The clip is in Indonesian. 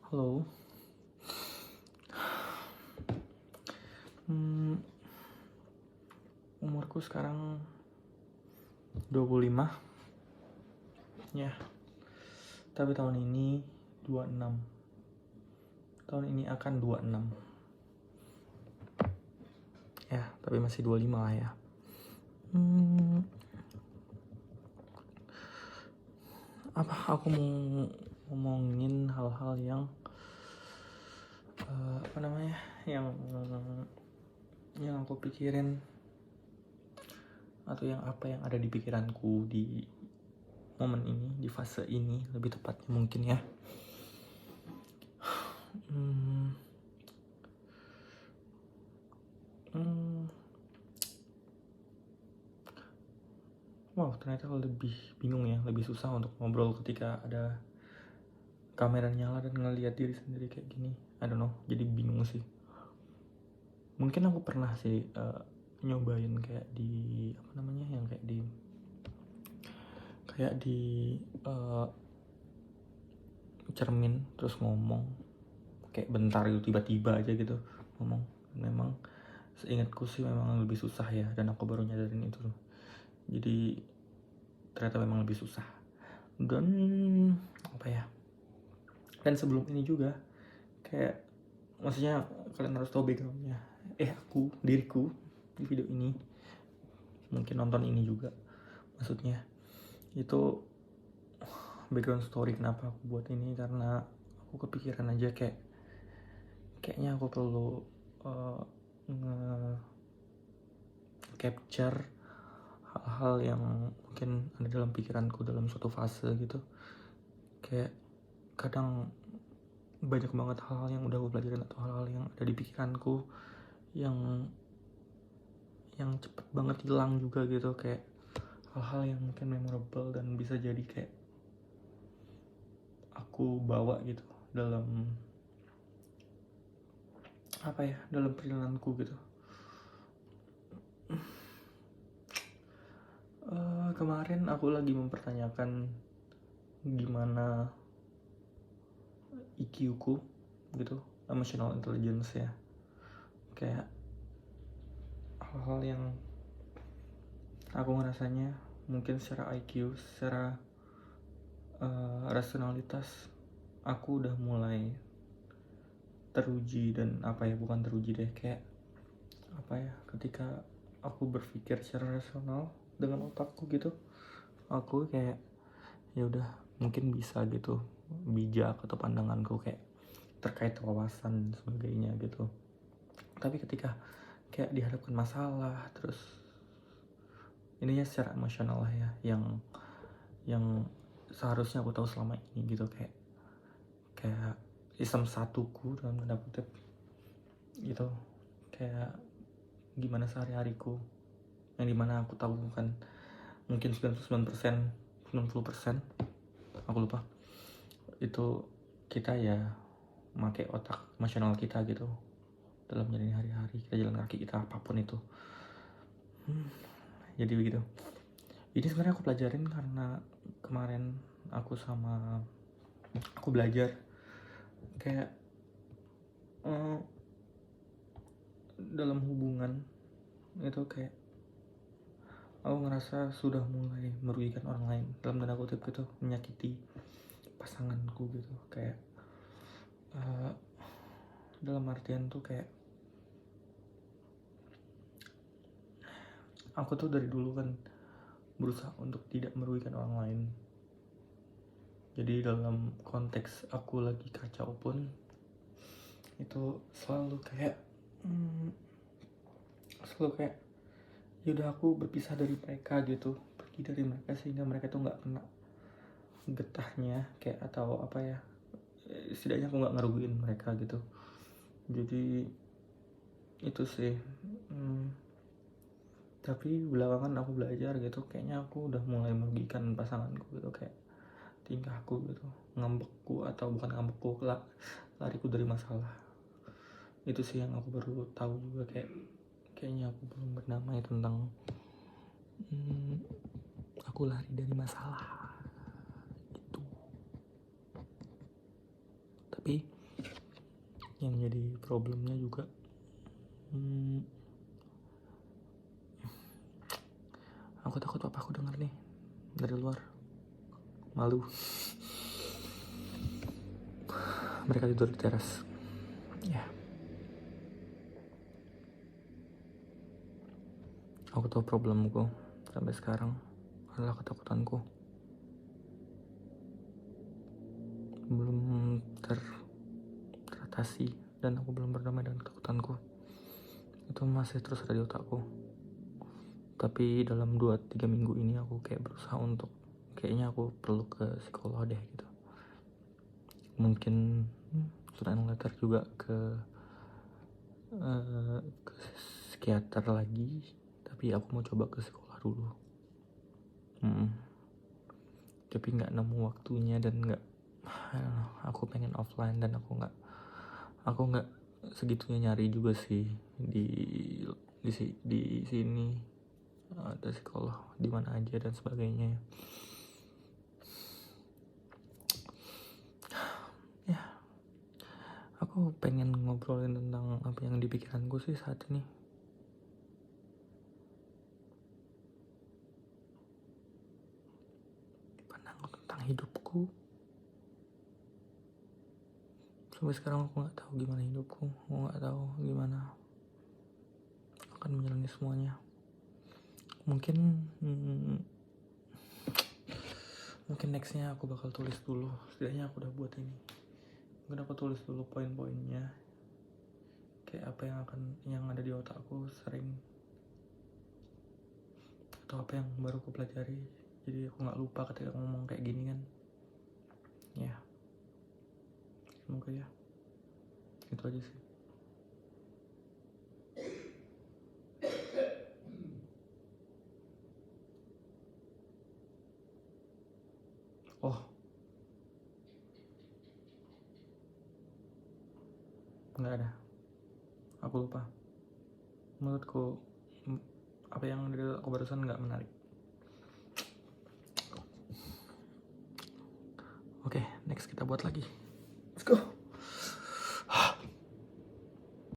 Halo. Umurku sekarang 25. Ya, tapi tahun ini 26. Tahun ini akan 26. Ya, tapi masih 25 lah ya. Aku mau ngomongin hal-hal yang yang aku pikirin, atau yang ada di pikiranku di momen ini, di fase ini lebih tepatnya mungkin ya. Wow, ternyata lebih bingung ya, lebih susah untuk ngobrol ketika ada kamera nyala dan ngeliat diri sendiri kayak gini. I don't know, jadi bingung sih. Mungkin aku pernah sih nyobain kayak di yang kayak di cermin terus ngomong kayak bentar gitu, tiba-tiba aja gitu ngomong. Memang seingatku sih memang lebih susah ya, dan aku baru nyadarin itu. Jadi ternyata memang lebih susah. Dan sebelum ini juga kayak, maksudnya kalian harus tahu backgroundnya. Diriku di video ini, mungkin nonton ini juga, maksudnya itu background story kenapa aku buat ini, karena aku kepikiran aja kayaknya aku perlu capture hal-hal yang mungkin ada dalam pikiranku dalam suatu fase gitu. Kayak kadang banyak banget hal-hal yang udah aku pelajarin atau hal-hal yang ada di pikiranku yang cepet banget hilang juga gitu. Kayak hal-hal yang mungkin memorable dan bisa jadi kayak aku bawa gitu dalam dalam perjalananku gitu. Kemarin aku lagi mempertanyakan gimana IQ ku gitu, emotional intelligence ya. Kayak hal-hal yang aku ngerasanya mungkin secara IQ, secara rasionalitas aku udah mulai teruji. Dan bukan teruji deh, kayak ketika aku berpikir secara rasional dengan otakku gitu, aku kayak ya udah mungkin bisa gitu, bijak atau pandanganku kayak terkait wawasan dan sebagainya gitu. Tapi ketika kayak dihadapkan masalah, terus ini ya secara emosional lah ya, yang seharusnya aku tahu selama ini gitu, kayak sistem satuku dalam tanda kutip gitu, kayak gimana sehari-hariku, yang dimana aku tahu kan mungkin 99%, 90%, aku lupa, itu kita ya pakai otak emosional kita gitu dalam menjalani hari-hari, kita jalan kaki, kita apapun itu. Jadi begitu. Ini sebenarnya aku pelajarin karena kemarin aku belajar kayak dalam hubungan itu, kayak aku ngerasa sudah mulai merugikan orang lain dalam tanda kutip gitu, menyakiti pasanganku gitu. Kayak dalam artian tuh kayak aku tuh dari dulu kan berusaha untuk tidak merugikan orang lain. Jadi dalam konteks aku lagi kacau pun, itu selalu kayak yaudah aku berpisah dari mereka gitu, pergi dari mereka sehingga mereka tuh nggak kena getahnya, kayak atau setidaknya aku nggak ngerugiin mereka gitu. Jadi itu sih. Tapi belakangan aku belajar gitu, kayaknya aku udah mulai merugikan pasanganku gitu, kayak tingkahku gitu, ngambekku, atau bukan ngambekku, lariku dari masalah. Itu sih yang aku baru tahu juga, kayaknya aku belum bernamai tentang aku lari dari masalah itu. Tapi yang jadi problemnya juga aku takut papa aku denger nih dari luar, malu. Mereka tidur di teras ya. Aku tahu problemku sampai sekarang adalah ketakutanku belum teratasi, dan aku belum berdamai dengan ketakutanku. Itu masih terus ada di otakku. Tapi dalam 2-3 minggu ini aku kayak berusaha untuk, kayaknya aku perlu ke psikolog deh gitu. Mungkin selain letter juga ke psikiater lagi, tapi aku mau coba ke sekolah dulu. Tapi nggak nemu waktunya, dan nggak, aku pengen offline, dan aku nggak segitunya nyari juga sih di sini ada psikolog di mana aja dan sebagainya. Ya, aku pengen ngobrolin tentang apa yang di pikiranku sih saat ini. Tentang hidupku. Sampai sekarang aku nggak tahu gimana hidupku, aku nggak tahu gimana akan menjalani semuanya. Mungkin nextnya aku bakal tulis dulu. Setidaknya aku udah buat ini. Mungkin aku tulis dulu poin-poinnya, kayak apa yang ada di otakku sering, atau apa yang baru aku pelajari. Jadi aku nggak lupa ketika ngomong kayak gini kan. Ya, semoga ya. Itu aja sih. Oh, nggak ada. Aku lupa. Menurutku apa yang dari aku barusan nggak menarik. Oke, next kita buat lagi. Let's go.